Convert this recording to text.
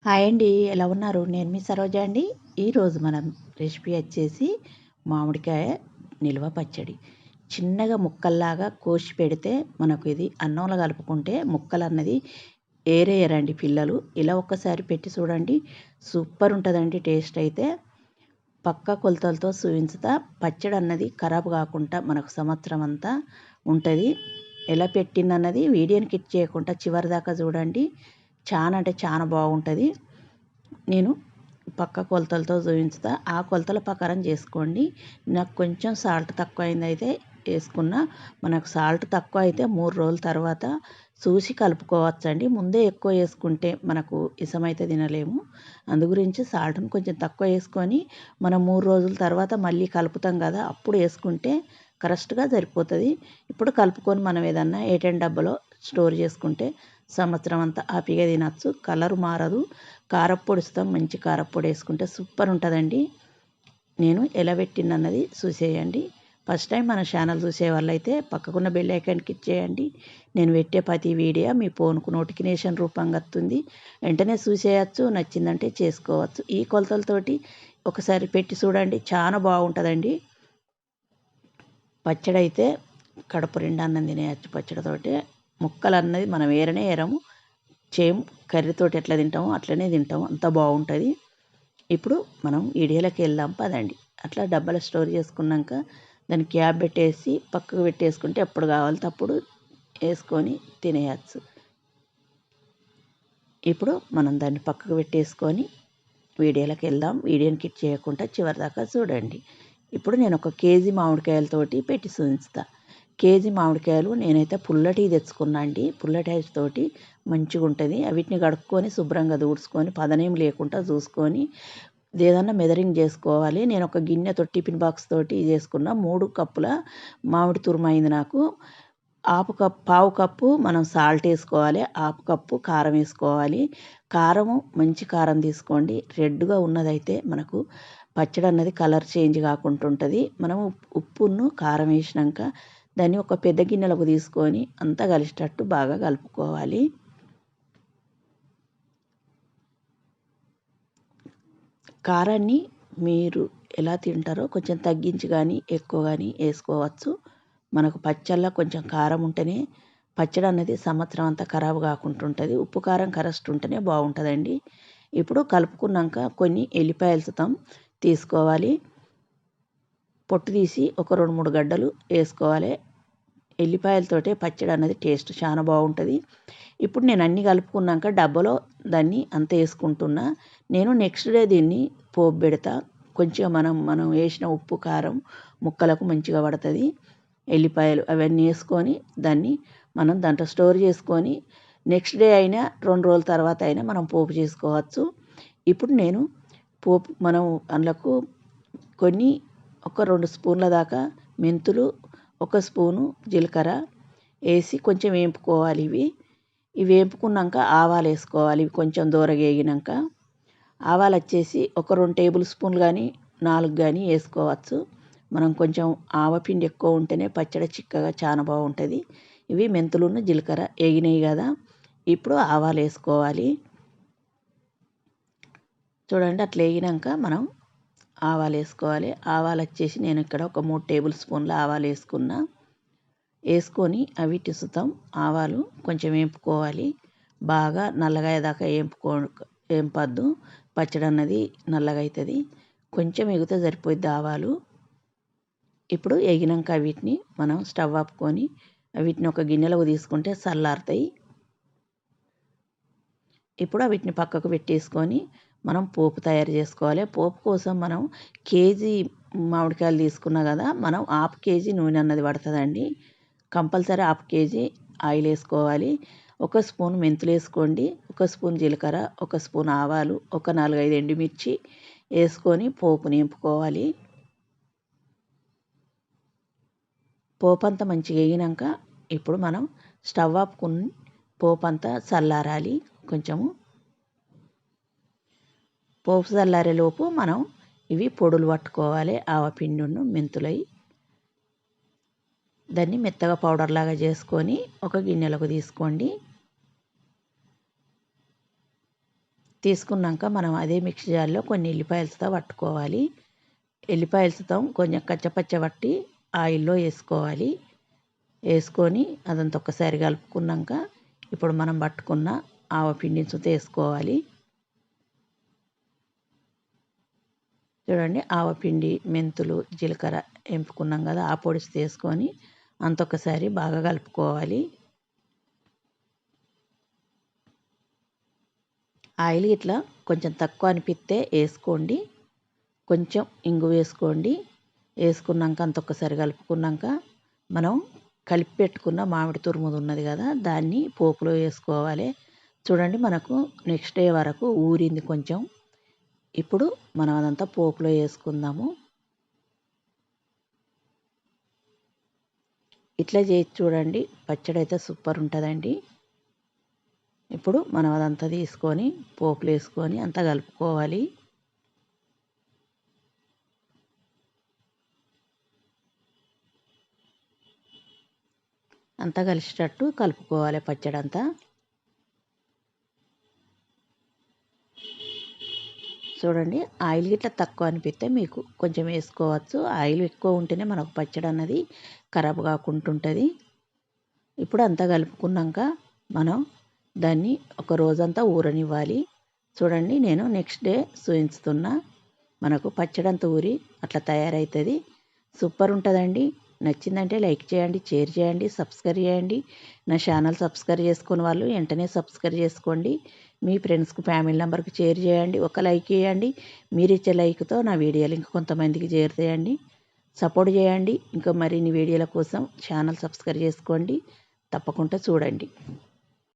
Hi అండి. ఎలా ఉన్నారు? నేను మీ సరోజ అండి. ఈరోజు మనం రెసిపీ వచ్చేసి మామిడికాయ నిల్వ పచ్చడి. చిన్నగా ముక్కల్లాగా కోసి పెడితే మనకు ఇది అన్నంలో కలుపుకుంటే ముక్కలన్నది ఏరేయరండి పిల్లలు. ఇలా ఒక్కసారి పెట్టి చూడండి. సూపర్ ఉంటుందండి టేస్ట్ అయితే. పక్క కొలతలతో చూపించుతా. పచ్చడి అన్నది ఖరాబ్ కాకుండా మనకు సంవత్సరం అంతా ఉంటుంది. ఎలా పెట్టిందన్నది వీడియోని కిట్ చేయకుండా చివరి దాకా చూడండి. చాలా అంటే చాలా బాగుంటుంది. నేను పక్క కొలతలతో చూపించుతా. ఆ కొలతల ప్రకారం చేసుకోండి. నాకు కొంచెం సాల్ట్ తక్కువ అయిందైతే వేసుకున్నా. మనకు సాల్ట్ తక్కువ అయితే 3 రోజుల తర్వాత చూసి కలుపుకోవచ్చండి. ముందే ఎక్కువ వేసుకుంటే మనకు ఇసమైతే తినలేము. అందు గురించి సాల్ట్ని కొంచెం తక్కువ వేసుకొని మనం 3 రోజుల తర్వాత మళ్ళీ కలుపుతాం కదా, అప్పుడు వేసుకుంటే కరెక్ట్గా సరిపోతుంది. ఇప్పుడు కలుపుకొని మనం ఏదన్నా ఏటెన్ డబ్బాలో స్టోర్ చేసుకుంటే సంవత్సరం అంతా హ్యాపీగా తినచ్చు. కలర్ మారదు. కారప్పొడి ఇస్తాం. మంచి కారప్పొడి వేసుకుంటే సూపర్ ఉంటుందండి. నేను ఎలా పెట్టిందన్నది చూసేయండి. ఫస్ట్ టైం మన ఛానల్ చూసే వాళ్ళైతే పక్కకున్న బెల్ ఐకాన్ క్లిక్ చేయండి. నేను పెట్టే ప్రతి వీడియో మీ ఫోన్కు నోటిఫికేషన్ రూపంగా వస్తుంది. వెంటనే చూసేయచ్చు. నచ్చిందంటే చేసుకోవచ్చు. ఈ కొలతలతోటి ఒకసారి పెట్టి చూడండి. చాలా బాగుంటుందండి. పచ్చడి అయితే కడుపు నిండా అన్నం తినేయచ్చు పచ్చడితోటి. ముక్కలు అన్నది మనం ఏరనే ఏరము. సేమ్ కర్రీతోటి ఎట్లా తింటామో అట్లనే తింటాము. అంత బాగుంటుంది. ఇప్పుడు మనం వీడియోలోకి వెళ్దాం పదండి. అట్లా డబ్బాలో స్టోర్ చేసుకున్నాక దాన్ని క్యాప్ పెట్టేసి పక్కకు పెట్టేసుకుంటే ఎప్పుడు కావాలితే అప్పుడు వేసుకొని తినేయచ్చు. ఇప్పుడు మనం దాన్ని పక్కకు పెట్టేసుకొని వీడియోలోకి వెళ్దాం. వీడియోని కిట్ చేయకుండా చివరి దాకా చూడండి. ఇప్పుడు నేను 1 కేజీ మామిడికాయలతోటి పెట్టి చూపిస్తా. కేజీ మామిడికాయలు నేనైతే పుల్లటివి తెచ్చుకున్నా అండి. పుల్లటితోటి మంచిగా ఉంటుంది. వీటిని కడుక్కొని శుభ్రంగా తుడుచుకొని పదనేం లేకుండా చూసుకొని ఏదన్నా మెజరింగ్ చేసుకోవాలి. నేను ఒక గిన్నెతో టిఫిన్ బాక్స్ తోటి చేసుకున్న 3 కప్పుల మామిడి తురుము అయింది నాకు. పావు కప్పు మనం సాల్ట్ వేసుకోవాలి. హాఫ్ కప్పు కారం వేసుకోవాలి. కారము మంచి కారం తీసుకోండి. రెడ్గా ఉన్నదైతే మనకు పచ్చడి అన్నది కలర్ చేంజ్ కాకుండా ఉంటుంది. మనం ఉప్పును కారం వేసినాక దాన్ని ఒక పెద్ద గిన్నెలకు తీసుకొని అంతా కలిసేటట్టు బాగా కలుపుకోవాలి. కారాన్ని మీరు ఎలా తింటారో కొంచెం తగ్గించి కానీ ఎక్కువ కానీ వేసుకోవచ్చు. మనకు పచ్చళ్ళ కొంచెం కారం ఉంటేనే పచ్చడి అన్నది సంవత్సరం అంతా ఖరాబు కాకుండా ఉంటుంది. ఉప్పు కారం కరెక్ట్ ఉంటేనే బాగుంటుందండి. ఇప్పుడు కలుపుకున్నాక కొన్ని ఎల్లిపాయలు తీసుకోవాలి. పొట్టు తీసి ఒక 2-3 గడ్డలు వేసుకోవాలి. ఎల్లిపాయలతోటే పచ్చడి అన్నది టేస్ట్ చాలా బాగుంటుంది. ఇప్పుడు నేను అన్నీ కలుపుకున్నాక డబ్బాలో దాన్ని అంత వేసుకుంటున్నా. నేను నెక్స్ట్ డే దీన్ని పోపు పెడతా. కొంచెం మనం వేసిన ఉప్పు కారం ముక్కలకు మంచిగా పడుతుంది. ఎల్లిపాయలు అవన్నీ వేసుకొని దాన్ని మనం దాంట్లో స్టోర్ చేసుకొని నెక్స్ట్ డే అయినా 2 రోజుల తర్వాత అయినా మనం పోపు చేసుకోవచ్చు. ఇప్పుడు నేను పోపు మనం అందులోకి కొన్ని ఒక 2 స్పూన్ల దాకా మెంతులు, 1 స్పూను జీలకర్ర వేసి కొంచెం వేపుకోవాలి. ఇవి వేపుకున్నాక ఆవాలు వేసుకోవాలి. ఇవి కొంచెం దూరగా వేగినాక ఆవాలు వచ్చేసి ఒక 2 టేబుల్ స్పూన్లు కానీ 4 కానీ వేసుకోవచ్చు. మనం కొంచెం ఆవపిండి ఎక్కువ ఉంటేనే పచ్చడి చిక్కగా చాలా బాగుంటుంది. ఇవి మెంతులును జీలకర్ర వేగినాయి కదా, ఇప్పుడు ఆవాలు వేసుకోవాలి. చూడండి అట్లా వేగినాక మనం ఆవాలు వేసుకోవాలి. ఆవాలు వచ్చేసి నేను ఇక్కడ ఒక 3 టేబుల్ స్పూన్ల ఆవాలు వేసుకున్నా. వేసుకొని అవి టిసుతాం. ఆవాలు కొంచెం వేపుకోవాలి. బాగా నల్లగా అయ్యేదాకా వేపద్దు. పచ్చడి అన్నది నల్లగా అవుతుంది. కొంచెం ఎగితే సరిపోద్ది ఆవాలు. ఇప్పుడు వేగినాక వీటిని మనం స్టవ్ ఆపుకొని వీటిని ఒక గిన్నెలోకి తీసుకుంటే చల్లారుతాయి. ఇప్పుడు వీటిని పక్కకు పెట్టేసుకొని మనం పోపు తయారు చేసుకోవాలి. పోపు కోసం మనం కేజీ మామిడికాయలు తీసుకున్నా కదా, మనం హాఫ్ కేజీ నూనె అన్నది పడుతుందండి. కంపల్సరీ హాఫ్ కేజీ ఆయిల్ వేసుకోవాలి. 1 స్పూన్ మెంతులు వేసుకోండి. 1 స్పూన్ జీలకర్ర, 1 స్పూన్ ఆవాలు, ఒక 4-5 ఎండుమిర్చి వేసుకొని పోపు నింపుకోవాలి. పోపు అంతా మంచిగా వేగినాక ఇప్పుడు మనం స్టవ్ ఆపుకుని పోపు అంతా చల్లారాలి. కొంచెము పోపు చల్లారేలోపు మనం ఇవి పొడులు పట్టుకోవాలి. ఆవపిండిను మెంతులై దాన్ని మెత్తగా పౌడర్ లాగా చేసుకొని ఒక గిన్నెలకు తీసుకోండి. తీసుకున్నాక మనం అదే మిక్సీ జార్లో కొన్ని ఎల్లిపాయలతో పట్టుకోవాలి. ఎల్లిపాయలతో కొంచెం కచ్చపచ్చ పట్టి ఆయిల్లో వేసుకోవాలి. వేసుకొని అదంతా ఒక్కసారి కలుపుకున్నాక ఇప్పుడు మనం పట్టుకున్న ఆవపిండిని సుత వేసుకోవాలి. చూడండి, ఆవపిండి, మెంతులు, జీలకర్ర ఎంపుకున్నాం కదా, ఆ పొడి వేసుకొని అంత ఒకసారి బాగా కలుపుకోవాలి. ఆయిల్ ఇట్లా కొంచెం తక్కువ అనిపిస్తే వేసుకోండి, కొంచెం ఇంగు వేసుకోండి. వేసుకున్నాక అంత ఒక్కసారి కలుపుకున్నాక మనం కలిపి పెట్టుకున్న మామిడి తురుముది ఉన్నది కదా, దాన్ని పోపులో వేసుకోవాలి. చూడండి, మనకు నెక్స్ట్ డే వరకు ఊరింది కొంచెం. ఇప్పుడు మనం అదంతా పోపులో వేసుకుందాము. ఇట్లా చేసి చూడండి, పచ్చడి అయితే సూపర్ ఉంటుందండి. ఇప్పుడు మనం అదంతా తీసుకొని పోపులు వేసుకొని అంతా కలుపుకోవాలి. అంతా కలిసేటట్టు కలుపుకోవాలి పచ్చడి అంతా. చూడండి, ఆయిల్ గిట్లా తక్కువ అనిపిస్తే మీకు కొంచెం వేసుకోవచ్చు. ఆయిల్ ఎక్కువ ఉంటేనే మనకు పచ్చడి అన్నది ఖరాబ్ కాకుండా ఉంటుంది. ఇప్పుడు అంతా కలుపుకున్నాక మనం దాన్ని ఒక రోజంతా ఊరనివ్వాలి. చూడండి, నేను నెక్స్ట్ డే చూపిస్తున్నా. మనకు పచ్చడి అంతా ఊరి అట్లా తయారవుతుంది. సూపర్ ఉంటుందండి. నచ్చిందంటే లైక్ చేయండి, షేర్ చేయండి, సబ్స్క్రైబ్ చేయండి. నా ఛానల్ సబ్స్క్రైబ్ చేసుకుని వాళ్ళు వెంటనే సబ్స్క్రైబ్ చేసుకోండి. మీ ఫ్రెండ్స్కి, ఫ్యామిలీ మెంబర్కి షేర్ చేయండి. ఒక లైక్ చేయండి. మీరు ఇచ్చే లైక్తో నా వీడియోలు ఇంకా కొంతమందికి చేరుతాయండి. సపోర్ట్ చేయండి. ఇంకా మరిన్ని వీడియోల కోసం ఛానల్ సబ్స్క్రైబ్ చేసుకోండి. తప్పకుండా చూడండి.